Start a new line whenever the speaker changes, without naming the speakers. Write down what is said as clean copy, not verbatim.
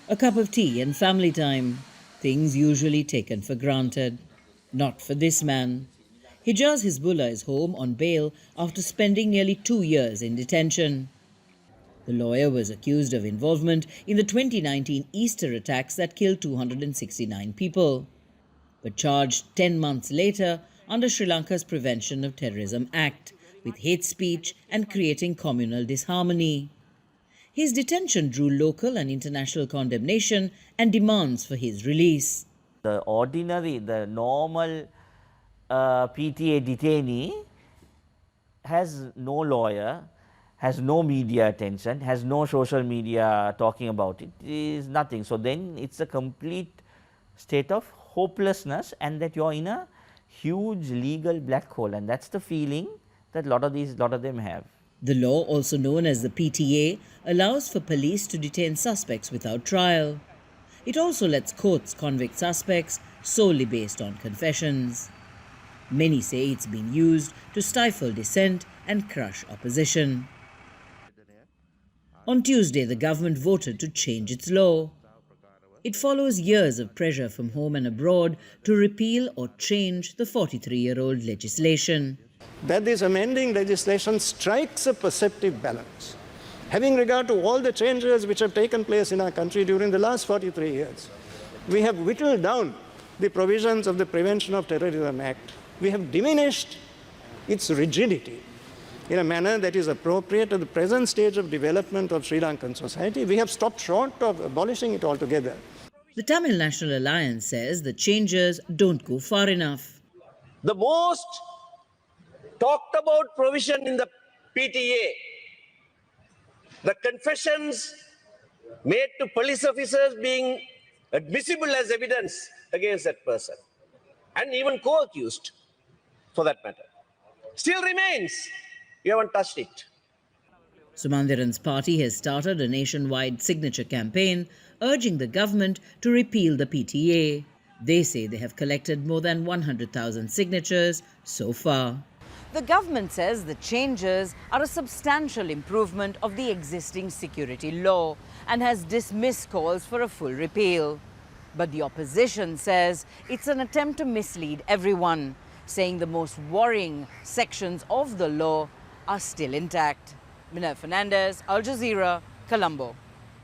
A cup of tea and family time, things usually taken for granted. Not for this man. HIJAAZ HIZBULLAH is home on bail after spending nearly 2 years in detention. The lawyer was accused of involvement in the 2019 Easter attacks that killed 269 people, but charged 10 months later under Sri Lanka's Prevention of Terrorism Act with hate speech and creating communal disharmony. His detention drew local and international condemnation and demands for his release.
The normal PTA detainee has no lawyer, has no media attention, has no social media talking about it. It is nothing. So then it's a complete state of hopelessness, and that you're in a huge legal black hole, and that's the feeling that a lot of them have.
The law, also known as the PTA, allows for police to detain suspects without trial. It also lets courts convict suspects solely based on confessions. Many say it's been used to stifle dissent and crush opposition. On Tuesday, the government voted to change its law. It follows years of pressure from home and abroad to repeal or change the 43-year-old legislation.
That this amending legislation strikes a perceptive balance, having regard to all the changes which have taken place in our country during the last 43 years. We have whittled down the provisions of the Prevention of Terrorism Act. We have diminished its rigidity in a manner that is appropriate at the present stage of development of Sri Lankan society. We have stopped short of abolishing it altogether.
The Tamil National Alliance says the changes don't go far enough.
The most talked about provision in the PTA, the confessions made to police officers being admissible as evidence against that person, and even co-accused for that matter, still remains. You haven't touched it.
Sumandiran's party has started a nationwide signature campaign urging the government to repeal the PTA. They say they have collected more than 100,000 signatures so far.
The government says the changes are a substantial improvement of the existing security law and has dismissed calls for a full repeal. But the opposition says it's an attempt to mislead everyone, saying the most worrying sections of the law are still intact. Minelle Fernandez, Aljazeera, Colombo.